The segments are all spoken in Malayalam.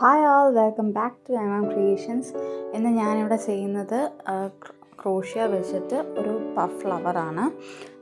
Hi all, welcome back to MM creations. ഇന്ന് ഞാനിവിടെ ചെയ്യുന്നത് ക്രോഷ്യ വെച്ചിട്ട് ഒരു പഫ് ഫ്ലവറാണ്.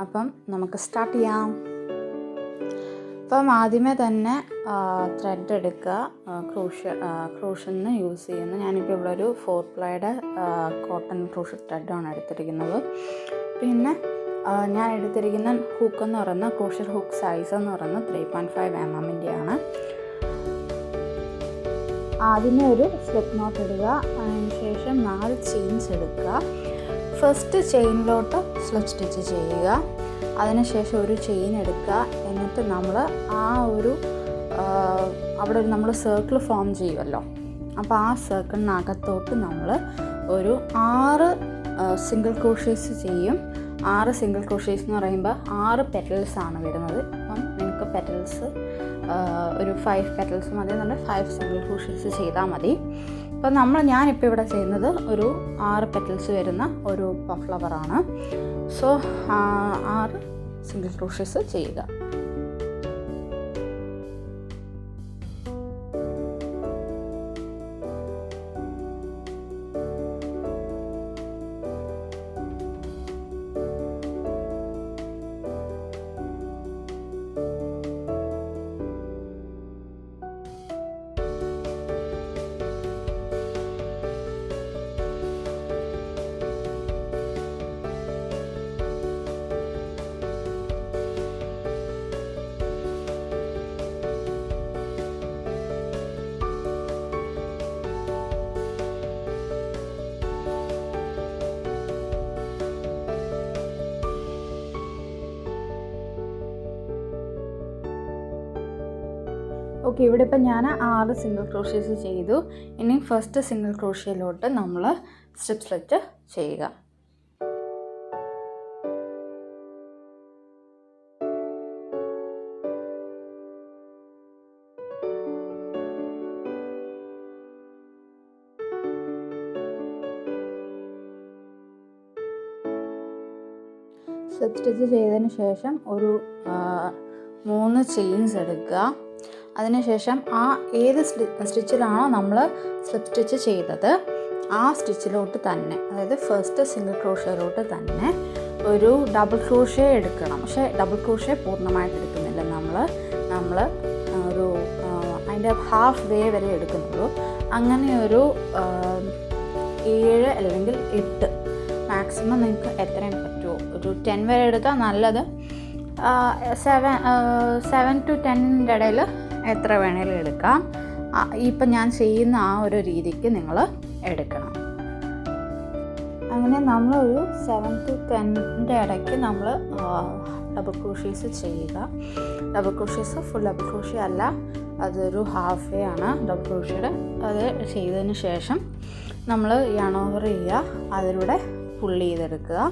അപ്പം നമുക്ക് സ്റ്റാർട്ട് ചെയ്യാം. അപ്പം ആദ്യമേ തന്നെ ത്രെഡ് എടുക്കുക. ക്രോഷ്യന്ന് യൂസ് ചെയ്യുന്നു. ഞാനിപ്പോൾ ഇവിടെ ഒരു 4 പ്ലൈയുടെ കോട്ടൺ ക്രോഷ്യ ത്രെഡാണ് എടുത്തിരിക്കുന്നത്. പിന്നെ ഞാൻ എടുത്തിരിക്കുന്ന ഹുക്ക് എന്ന് പറയുന്നത് ക്രോഷ്യ ഹുക്ക് സൈസ് എന്ന് പറയുന്നത് 3.5 mm ആദ്യമേ ഒരു സ്ലിപ്പ് നോട്ട് ഇടുക. അതിനുശേഷം 4 ചെയിൻസ് എടുക്കുക. ഫസ്റ്റ് ചെയിനിലോട്ട് സ്ലിപ്പ് സ്റ്റിച്ച് ചെയ്യുക. അതിനുശേഷം ഒരു ചെയിൻ എടുക്കുക. എന്നിട്ട് നമ്മൾ അവിടെ നമ്മൾ സർക്കിൾ ഫോം ചെയ്യുമല്ലോ, അപ്പോൾ ആ സർക്കിളിനകത്തോട്ട് നമ്മൾ ഒരു 6 സിംഗിൾ ക്രോഷ്യേസ് ചെയ്യും. 6 സിംഗിൾ ക്രോഷ്യേസ് എന്ന് പറയുമ്പോൾ 6 പെറ്റൽസ് ആണ് വരുന്നത്. അപ്പം നിങ്ങൾക്ക് പെറ്റൽസ് ഒരു 5 പെറ്റൽസ് മതി എന്നുണ്ടെങ്കിൽ 5 സിംഗിൾ ക്രോഷ്യേസ് ചെയ്താൽ മതി. അപ്പം ഞാനിപ്പോൾ ഇവിടെ ചെയ്യുന്നത് ഒരു 6 പെറ്റൽസ് വരുന്ന ഒരു പഫ് ഫ്ലവറാണ്. സോ 6 സിംഗിൾ ക്രോഷ്യേസ് ചെയ്യുക. ഓക്കെ, ഇവിടെ ഇപ്പം ഞാൻ 6 സിംഗിൾ ക്രോഷ്യേസ് ചെയ്തു. ഇനി ഫസ്റ്റ് സിംഗിൾ ക്രോഷ്യയിലോട്ട് നമ്മൾ സ്ട്രിപ്പ് സ്ലിറ്റ് ചെയ്യുക. സ്ലിപ്പ് സ്റ്റിച്ച് ചെയ്തതിന് ശേഷം ഒരു 3 ചെയിൻസ് എടുക്കുക. അതിനുശേഷം ഏത് സ്റ്റിച്ചിലാണോ നമ്മൾ സ്ലിപ്പ് സ്റ്റിച്ച് ചെയ്തത് ആ സ്റ്റിച്ചിലോട്ട് തന്നെ, അതായത് ഫസ്റ്റ് സിംഗിൾ ക്രോഷ്യയിലോട്ട് തന്നെ ഒരു ഡബിൾ ക്രോഷ്യ എടുക്കണം. പക്ഷേ ഡബിൾ ക്രോഷ്യ പൂർണ്ണമായിട്ട് എടുക്കുന്നില്ല. നമ്മൾ ഒരു അതിൻ്റെ ഹാഫ് വേ വരെ എടുക്കുന്നുള്ളൂ. അങ്ങനെ ഒരു 7 അല്ലെങ്കിൽ 8 മാക്സിമം നിങ്ങൾക്ക് എത്രയും പറ്റുമോ, ഒരു 10 വരെ എടുത്താൽ നല്ലത്. 7 to 10 ഇടയിൽ എത്ര വേണേലും എടുക്കാം. ഇപ്പം ഞാൻ ചെയ്യുന്ന ആ ഒരു രീതിക്ക് നിങ്ങൾ എടുക്കണം. അങ്ങനെ നമ്മളൊരു 7 to 10 ഇടയ്ക്ക് നമ്മൾ ഡബിൾ ക്രോഷ്യേസ് ചെയ്യുക. Double crochets full double crochet അല്ല, അതൊരു ഹാഫ് വേ ആണ് ഡബിൾ ക്രോഷ്യയുടെ. അത് ചെയ്തതിന് ശേഷം നമ്മൾ യാൺ ഓവർ ചെയ്യുക, അതിലൂടെ പുള്ളി ചെയ്തെടുക്കുക.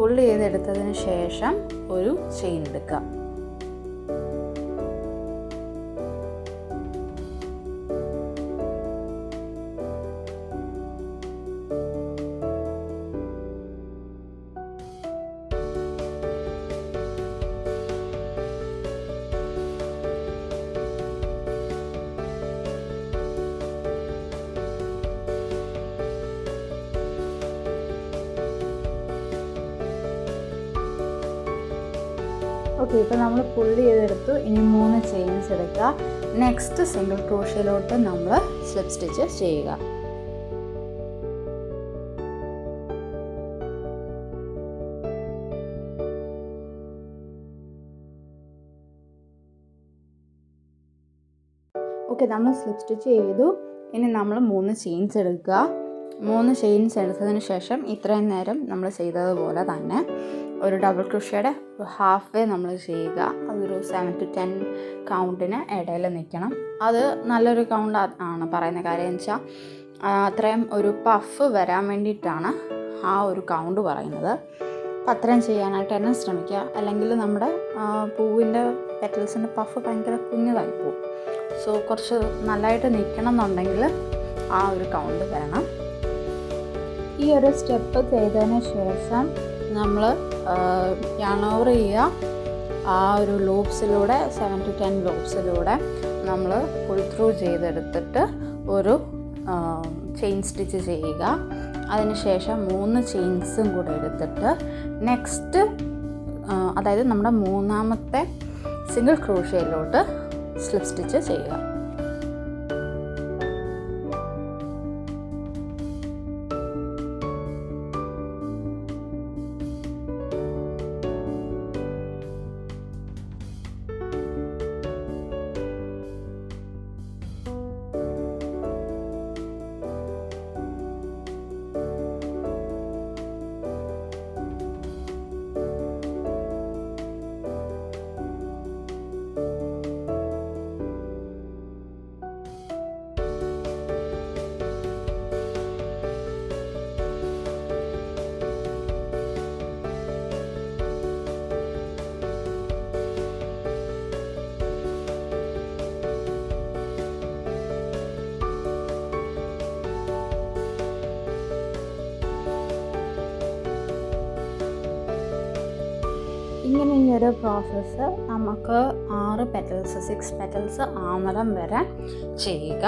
പുള്ളി ചെയ്തെടുത്തതിന് ശേഷം ഒരു ചെയിൻ എടുക്കുക. ഓക്കെ, ഇപ്പോൾ നമ്മൾ പുള്ളി ചെയ്തെടുത്തു. ഇനി 3 ചെയിൻസ് എടുക്കുക. നെക്സ്റ്റ് സിംഗിൾ ക്രോഷ്യയിലോട്ട് നമ്മൾ സ്ലിപ്പ് സ്റ്റിച്ച് ചെയ്യുക. ഓക്കെ, നമ്മൾ സ്ലിപ്പ് സ്റ്റിച്ച് ചെയ്തു. ഇനി നമ്മൾ 3 ചെയിൻസ് എടുക്കുക. 3 ചെയിൻസ് എടുത്തതിന് ശേഷം ഇത്രയും നേരം നമ്മൾ ചെയ്തതുപോലെ തന്നെ ഒരു ഡബിൾ ക്രോഷ്യയുടെ ഹാഫ് വേ നമ്മൾ ചെയ്യുക. അതൊരു 7 to 10 കൗണ്ടിന് ഇടയിൽ നിൽക്കണം. അത് നല്ലൊരു കൗണ്ട് ആണ്. പറയുന്ന കാര്യം എന്ന് വെച്ചാൽ അത്രയും ഒരു പഫ് വരാൻ വേണ്ടിയിട്ടാണ് ആ ഒരു കൗണ്ട് പറയുന്നത്. അപ്പം അത്രയും ചെയ്യാനായിട്ട് തന്നെ ശ്രമിക്കുക. അല്ലെങ്കിൽ നമ്മുടെ പൂവിൻ്റെ പെറ്റൽസിൻ്റെ പഫ് ഭയങ്കര കുഞ്ഞതായി പോകും. സോ കുറച്ച് നല്ലതായിട്ട് നിൽക്കണം എന്നുണ്ടെങ്കിൽ ആ ഒരു കൗണ്ട് വേണം. ഈ ഒരു സ്റ്റെപ്പ് ചെയ്തതിന് ശേഷം നമ്മൾ യാൺ ഓവർ ചെയ്യുക. ആ ഒരു ലൂപ്സിലൂടെ 7 to 10 ലൂപ്സിലൂടെ നമ്മൾ ഫുൾ ത്രൂ ചെയ്തെടുത്തിട്ട് ഒരു ചെയിൻ സ്റ്റിച്ച് ചെയ്യുക. അതിനുശേഷം 3 ചെയിൻസും കൂടെ എടുത്തിട്ട് നെക്സ്റ്റ് അതായത് നമ്മുടെ മൂന്നാമത്തെ സിംഗിൾ ക്രോഷ്യേയിലോട്ട് സ്ലിപ്പ് സ്റ്റിച്ച് ചെയ്യുക. ഇങ്ങനെ ഈ ഒരു പ്രോസസ്സ് നമുക്ക് 6 പെറ്റൽസ് ആവുന്നിടം വരെ ചെയ്യുക.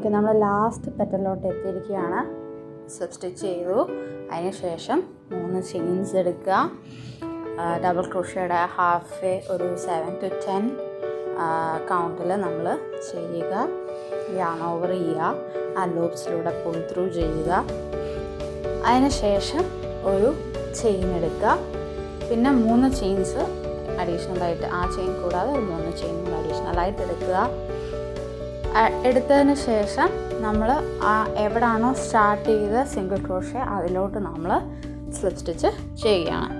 ഓക്കെ, നമ്മൾ ലാസ്റ്റ് പെറ്റലിലോട്ട് എത്തിയിരിക്കുകയാണ്. സ്ലിപ്പ് സ്റ്റിച്ച് ചെയ്തു. അതിന് ശേഷം 3 ചെയിൻസ് എടുക്കുക. ഡബിൾ ക്രോഷയുടെ ഹാഫ് വേ ഒരു 7 to 10 കൗണ്ടിൽ നമ്മൾ ചെയ്യുക. യാൺ ഓവർ ചെയ്യുക, ആ ലൂപ്സിലൂടെ പുൾ ത്രൂ ചെയ്യുക. അതിന് ശേഷം ഒരു ചെയിൻ എടുക്കുക. പിന്നെ 3 ചെയിൻസ് അഡീഷണലായിട്ട്, ആ ചെയിൻ കൂടാതെ ഒരു 3 ചെയിൻ അഡീഷണലായിട്ട് എടുക്കുക. എടുത്തതിന് ശേഷം നമ്മൾ എവിടാണോ സ്റ്റാർട്ട് ചെയ്ത സിംഗിൾ ക്രോഷേ അതിലോട്ട് നമ്മൾ സ്ലിപ്പ് സ്റ്റിച്ച് ചെയ്യുകയാണ്.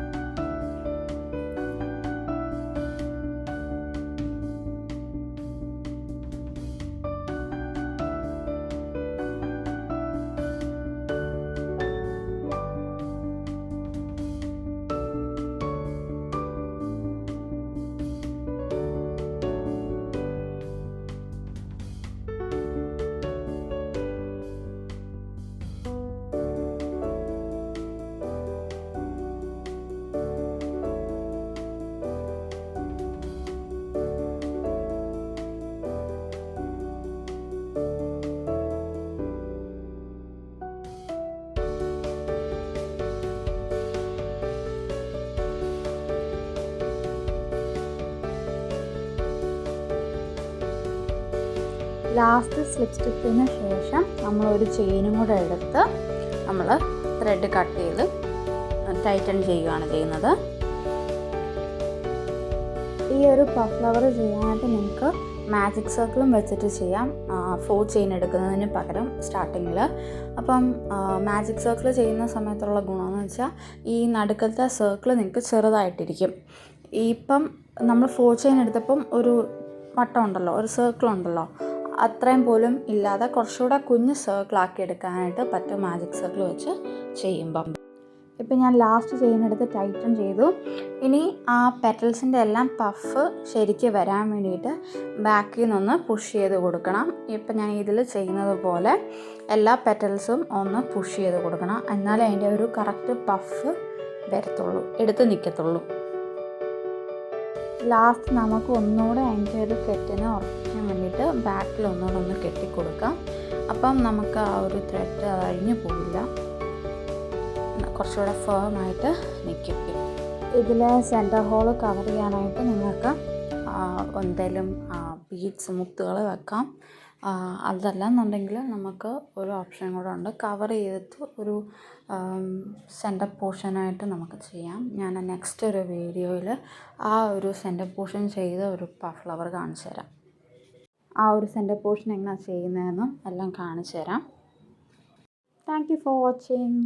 ലാസ്റ്റ് സ്ലിപ്പ് സ്റ്റിച്ചിന് ശേഷം നമ്മളൊരു ചെയിനും കൂടെ എടുത്ത് നമ്മൾ ത്രെഡ് കട്ട് ചെയ്ത് ടൈറ്റൻ ചെയ്യുകയാണ് ചെയ്യുന്നത്. ഈ ഒരു പഫ് ഫ്ലവർ ചെയ്യാനായിട്ട് നിങ്ങൾക്ക് മാജിക് സർക്കിളും വെച്ചിട്ട് ചെയ്യാം, 4 ചെയിൻ എടുക്കുന്നതിന് പകരം സ്റ്റാർട്ടിങ്ങിൽ. അപ്പം മാജിക് സർക്കിൾ ചെയ്യുന്ന സമയത്തുള്ള ഗുണമെന്ന് വെച്ചാൽ ഈ നടുക്കത്തെ സർക്കിൾ നിങ്ങൾക്ക് ചെറുതായിട്ടിരിക്കും. ഇപ്പം നമ്മൾ 4 ചെയിൻ എടുത്തപ്പം ഒരു വട്ടം ഉണ്ടല്ലോ, ഒരു സർക്കിൾ ഉണ്ടല്ലോ, അത്രയും പോലും ഇല്ലാതെ കുറച്ചുകൂടെ കുഞ്ഞ് സർക്കിളാക്കി എടുക്കാനായിട്ട് പറ്റും മാജിക് സർക്കിൾ വെച്ച് ചെയ്യുമ്പം. ഇപ്പം ഞാൻ ലാസ്റ്റ് ചെയിൻ എടുത്ത് ടൈറ്റൻ ചെയ്തു. ഇനി ആ പെറ്റൽസിൻ്റെ എല്ലാം പഫ് ശരിക്ക് വരാൻ വേണ്ടിയിട്ട് ബാക്കിൽ നിന്നൊന്ന് പുഷ് ചെയ്ത് കൊടുക്കണം. ഇപ്പം ഞാൻ ഇതിൽ ചെയ്യുന്നത് പോലെ എല്ലാ പെറ്റൽസും ഒന്ന് പുഷ് ചെയ്ത് കൊടുക്കണം, എന്നാലേ അതിൻ്റെ ഒരു കറക്റ്റ് പഫ് വരത്തുള്ളൂ, എടുത്ത് നിൽക്കത്തുള്ളൂ. ലാസ്റ്റ് നമുക്ക് ഒന്നുകൂടെ അതിൻ്റെ ഒരു കെട്ടിനെ ഉറപ്പിക്കാൻ വേണ്ടിയിട്ട് ബാക്കിൽ ഒന്നുകൂടെ ഒന്ന് കെട്ടിക്കൊടുക്കാം. അപ്പം നമുക്ക് ആ ഒരു ത്രെഡ് അഴിഞ്ഞു പോവില്ല, കുറച്ചുകൂടെ ഫേമായിട്ട് നിൽക്കും. ഇതിൽ സെൻറ്റർ ഹോള് കവർ ചെയ്യാനായിട്ട് നിങ്ങൾക്ക് എന്തെങ്കിലും ബീഡ്സ് മുത്തുകൾ വെക്കാം. അതല്ല എന്നുണ്ടെങ്കിൽ നമുക്ക് ഒരു ഓപ്ഷൻ കൂടെ ഉണ്ട്, കവർ ചെയ്തിട്ട് ഒരു സെൻറ്റർ പോർഷനായിട്ട് നമുക്ക് ചെയ്യാം. ഞാൻ നെക്സ്റ്റ് ഒരു വീഡിയോയിൽ ആ ഒരു സെൻറ്റർ പോർഷൻ ചെയ്ത ഒരു പഫ് ഫ്ലവർ കാണിച്ചു തരാം. ആ ഒരു സെൻറ്റർ പോർഷൻ എങ്ങനെയാണ് ചെയ്യുന്നതെന്നും എല്ലാം കാണിച്ചു തരാം. Thank you for watching.